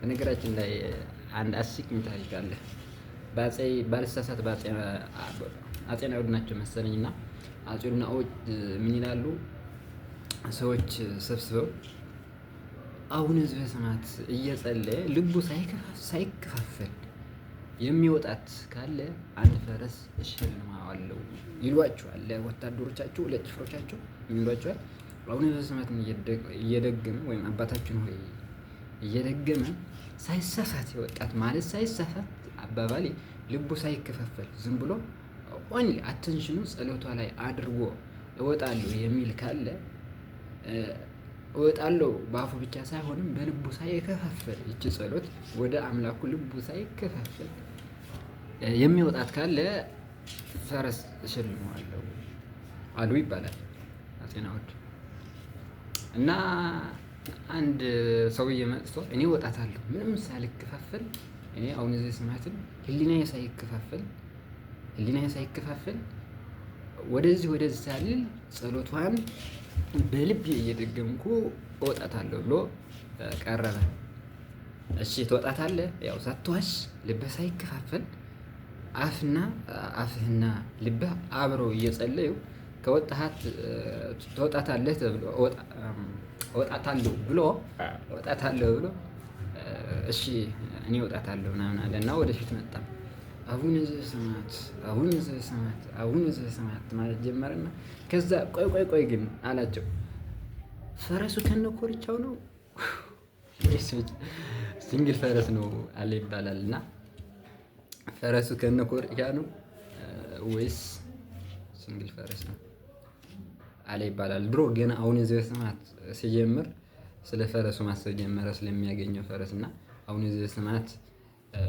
በነገራችን ላይ አንድ አስቂኝ ታሪክ አለ። ባልሳሳት አፄ ናኦድ ናቸው መሰለኝ እና አፄ ናኦድ ምን ይላሉ? ሰዎች ሰብስበው አቡነ ዘበሰማያት እየጸለየ ልቡ ሳይከፋፈል የሚወጣት ካለ አንድ ፈረስ እሸልመዋለሁ ይሏቸዋል። ለወታደሮቻቸው ለጭፍሮቻቸው ይሏቸዋል። አቡነ ዘበሰማያትን እየደገመ ወይም አባታችን ሆይ እየደገመ ሳይሳሳት የወጣት ማለት ሳይሳሳት አባባሌ ልቡ ሳይከፋፈል ዝም ብሎ ኦንሊ አቴንሽኑ ጸሎቷ ላይ አድርጎ እወጣለሁ የሚል ካለ እወጣለሁ በአፉ ብቻ ሳይሆንም በልቡ ሳይከፋፈል ይቺ ጸሎት ወደ አምላኩ ልቡ ሳይከፋፈል የሚወጣት ካለ ፈረስ እሸልመዋለሁ አሉ ይባላል አፄ ናኦድ። እና አንድ ሰውዬ መጥቶ እኔ እወጣታለሁ ምንም ሳልከፋፈል እኔ አሁን እዚህ ስማትን ህሊናዬ ሳይከፋፈል ወደዚህ ሳልል ጸሎቷን በልቤ እየደገምኩ እወጣታለሁ ብሎ ቀረበ። እሺ ትወጣታለህ? ያው ሳትዋሽ ልብህ ሳይከፋፈል አፍህና ልብህ አብረው እየጸለዩ ትወጣታለህ ተብሎ እወጣታለሁ ብሎ እሺ እኔ እወጣታለሁ ምናምን አለና ወደፊት መጣ። አቡነ ዘበሰማያት ማለት ጀመረና ከዛ ቆይ ግን አላቸው። ፈረሱ ከነ ኮርቻው ነው ወይስ ሲንግል ፈረስ ነው አለ ይባላል። እና ፈረሱ ከነ ኮርቻ ነው ወይስ ሲንግል ፈረስ ነው አለ ይባላል። ድሮ ገና አቡነ ዘበሰማያት ሲጀምር ስለ ፈረሱ ማሰብ ጀመረ ስለሚያገኘው ፈረስ እና አቡነ ዘበሰማያት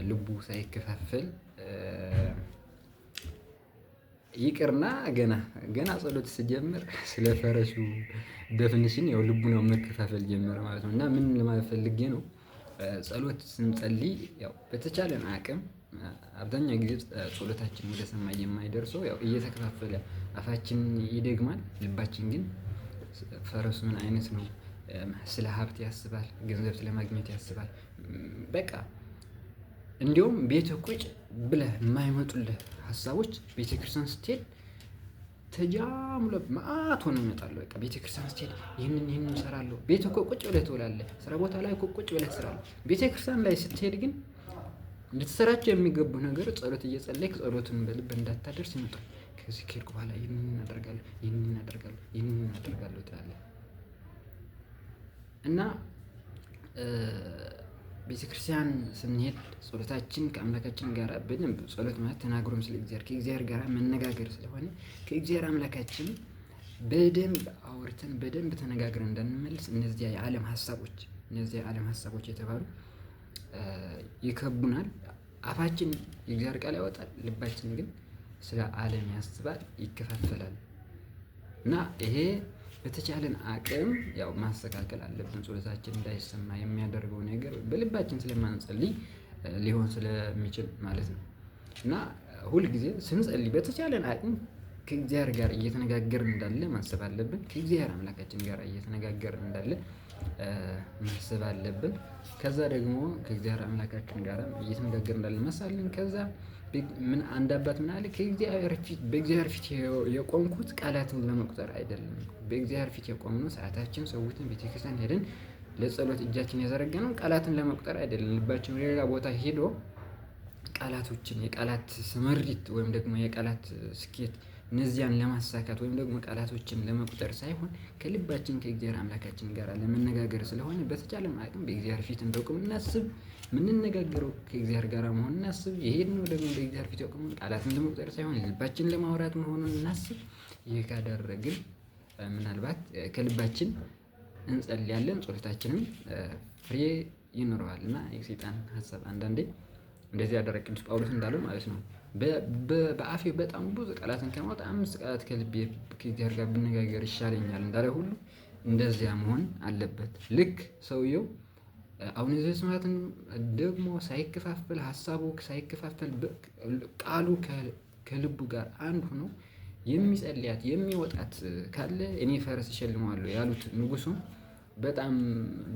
ልቡ ሳይከፋፈል ይቅርና ገና ጸሎት ሲጀምር ስለ ፈረሱ ዴፊኒሽን ያው ልቡ ነው መከፋፈል ጀመረ ማለት ነው። እና ምን ለማለት ፈልጌ ነው? ጸሎት ስንጸልይ ያው በተቻለን አቅም አብዛኛው ጊዜ ጸሎታችን ወደ ሰማይ የማይደርሰው ያው እየተከፋፈለ አፋችን ይደግማል፣ ልባችን ግን ፈረሱ ምን አይነት ነው? ስለ ሀብት ያስባል፣ ገንዘብ ስለማግኘት ያስባል። በቃ እንዲሁም ቤት ቁጭ ብለህ የማይመጡልህ ሀሳቦች ቤተክርስቲያን ስትሄድ ተጃምሎ መዓት ሆነው ይመጣሉ። በቃ ቤተክርስቲያን ስትሄድ ይህንን እሰራለሁ። ቤት እኮ ቁጭ ብለህ ትውላለህ። ስራ ቦታ ላይ እኮ ቁጭ ብለህ ትሰራለህ። ቤተክርስቲያን ላይ ስትሄድ ግን እንድትሰራቸው የሚገቡ ነገር ጸሎት እየጸለይክ ጸሎትን በልብ እንዳታደርስ ይመጣል። ከዚህ ከሄድኩ በኋላ ይህንን አደርጋለሁ ትላለህ እና ቤተክርስቲያን ስንሄድ ጸሎታችን ከአምላካችን ጋር በደንብ ጸሎት ማለት ተናግሮም ስለ ከእግዚአብሔር ጋር መነጋገር ስለሆነ ከእግዚአብሔር አምላካችን በደንብ አውርተን በደንብ ተነጋግረን እንዳንመልስ እነዚያ የዓለም ሀሳቦች የተባሉ ይከቡናል። አፋችን የእግዚአብሔር ቃል ያወጣል፣ ልባችን ግን ስለ ዓለም ያስባል፣ ይከፋፈላል። እና ይሄ በተቻለን አቅም ያው ማስተካከል አለብን። ጸሎታችን እንዳይሰማ የሚያደርገው ነገር በልባችን ስለማንጸልይ ሊሆን ስለሚችል ማለት ነው። እና ሁልጊዜ ስንጸልይ በተቻለን አቅም ከእግዚአብሔር ጋር እየተነጋገርን እንዳለ ማሰብ አለብን። ከእግዚአብሔር አምላካችን ጋር እየተነጋገርን እንዳለ ማሰብ አለብን። ከዛ ደግሞ ከእግዚአብሔር አምላካችን ጋር እየተነጋገርን እንዳለ ማሳለን። ከዛ አንድ አባት ምን አለ? በእግዚአብሔር ፊት የቆምኩት ቃላትን ለመቁጠር አይደለም። በእግዚአብሔር ፊት የቆምነው ሰዓታችን ሰውትን ቤተክርስቲያን ሄደን ለጸሎት እጃችን የዘረጋነው ቃላትን ለመቁጠር አይደለም። ልባችን ወደ ሌላ ቦታ ሄዶ የቃላት ስምሪት ወይም ደግሞ የቃላት ስኬት እነዚያን ለማሳካት ወይም ደግሞ ቃላቶችን ለመቁጠር ሳይሆን ከልባችን ከእግዚአብሔር አምላካችን ጋር ለመነጋገር ስለሆነ በተቻለን አቅም በእግዚአብሔር ፊት እንደቆም እናስብ። የምንነጋገረው ከእግዚአብሔር ጋር መሆን እናስብ። የሄድነው ደግሞ በእግዚአብሔር ፊት የቆምን ቃላትን ለመቁጠር ሳይሆን ልባችን ለማውራት መሆኑን እናስብ። ይህ ካደረግን ምናልባት ከልባችን እንጸልያለን፣ ጸሎታችንም ፍሬ ይኖረዋል። እና የሰይጣን ሀሳብ አንዳንዴ እንደዚህ ያደረግ ቅዱስ ጳውሎስ እንዳለው ማለት ነው። በአፌ በጣም ብዙ ቃላትን ከማውጣት 5 ቃላት ከልቤ ከእግዚአብሔር ጋር ብነጋገር ይሻለኛል እንዳለ ሁሉ እንደዚያ መሆን አለበት። ልክ ሰውየው አቡነ ዘበሰማያትን ደግሞ ሳይከፋፈል ሀሳቡ ሳይከፋፈል ቃሉ ከልቡ ጋር አንድ ሆኖ የሚጸልያት የሚወጣት ካለ እኔ ፈረስ እሸልመዋለሁ ያሉት ንጉሡ በጣም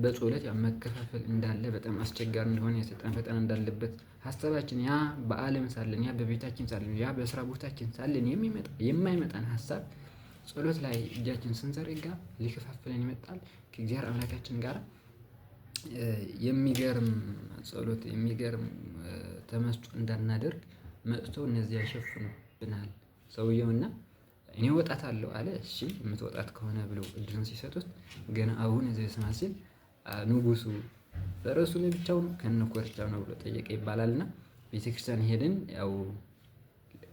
በጸሎት ያው መከፋፈል እንዳለ በጣም አስቸጋሪ እንደሆነ የሰይጣን ፈተና እንዳለበት ሀሳባችን ያ በዓለም ሳለን ያ በቤታችን ሳለን ያ በስራ ቦታችን ሳለን የማይመጣን ሀሳብ ጸሎት ላይ እጃችን ስንዘረጋ ሊከፋፍለን ይመጣል። ከእግዚአብሔር አምላካችን ጋር የሚገርም ጸሎት የሚገርም ተመስጦ እንዳናደርግ መጥቶ እነዚያ ይሸፍኑብናል። ሰውየውና እኔ እወጣታለሁ አለ። እሺ የምትወጣት ከሆነ ብለው እድሉን ሲሰጡት ገና አቡነ ዘበሰማያት ሲል ንጉሱ ፈረሱ ለብቻው ነው ከነ ኮርቻው ነው ብሎ ጠየቀ ይባላልና ቤተክርስቲያን ሄደን ያው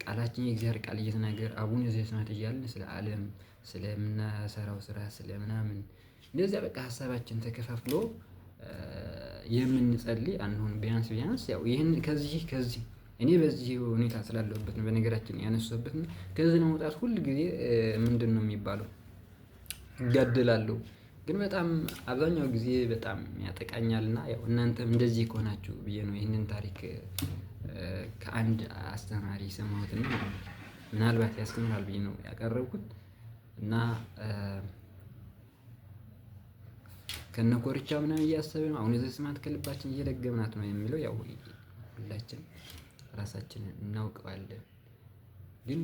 ቃላችን የእግዚአብሔር ቃል እየተናገር አቡነ ዘበሰማያት እያልን ስለ ዓለም ስለምናሰራው ስራ ስለምናምን እንደዚያ በቃ ሀሳባችን ተከፋፍሎ የምንጸልይ አንሆን። ቢያንስ ያው ይህን ከዚህ እኔ በዚህ ሁኔታ ስላለሁበት ነው በነገራችን ያነሳሁበት ነው። ከዚህ ለመውጣት ሁል ጊዜ ምንድነው የሚባለው እጋደላለሁ። ግን በጣም አብዛኛው ጊዜ በጣም ያጠቃኛልና ያው እናንተም እንደዚህ ከሆናችሁ ብዬ ነው ይህንን ታሪክ ከአንድ አስተማሪ የሰማሁትና ምናልባት ያስተምራል ብዬ ነው ያቀረብኩት እና ከነ ኮርቻው ምናምን እያሰብን ነው አቡነ ዘበሰማያት ከልባችን እየደገምናት ነው የሚለው ያው ሁላችን ራሳችንን እናውቀዋለን። ግን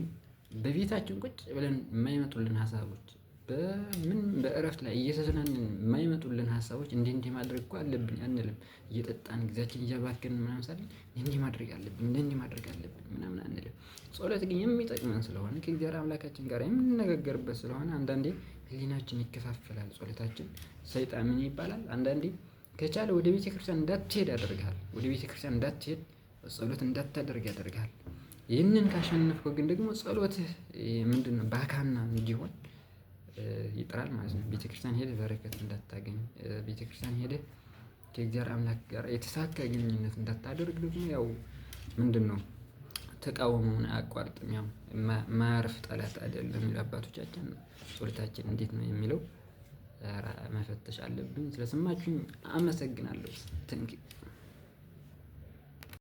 በቤታችን ቁጭ ብለን የማይመጡልን ሀሳቦች በእረፍት ላይ እየተዝናንን የማይመጡልን ሀሳቦች እንዲህ ማድረግ እኮ አለብኝ አንልም። እየጠጣን ጊዜያችን እያባከንን ምናምን ሳለን እንዲህ ማድረግ አለብኝ ምናምን አንልም። ጸሎት ግን የሚጠቅመን ስለሆነ ከእግዚአብሔር አምላካችን ጋር የምንነጋገርበት ስለሆነ አንዳንዴ ህሊናችን ይከፋፈላል። ጸሎታችን ሰይጣን ምን ይባላል አንዳንዴ ከቻለ ወደ ቤተክርስቲያን እንዳትሄድ ያደርጋል። ወደ ቤተክርስቲያን እንዳትሄድ ጸሎት እንዳታደርግ ያደርጋል። ይህንን ካሸነፍከው ግን ደግሞ ጸሎትህ ምንድነው ባካና እንዲሆን ይጥራል ማለት ነው። ቤተክርስቲያን ሄደህ በረከት እንዳታገኝ፣ ቤተክርስቲያን ሄደህ ከእግዚአብሔር አምላክ ጋር የተሳካ ግንኙነት እንዳታደርግ ደግሞ ያው ምንድነው ተቃውሞውን አያቋርጥም። ያው ማያርፍ ጠላት አይደለም የሚሉ አባቶቻችን። ጸሎታችን እንዴት ነው የሚለው መፈተሽ አለብን። ስለሰማችሁኝ አመሰግናለሁ።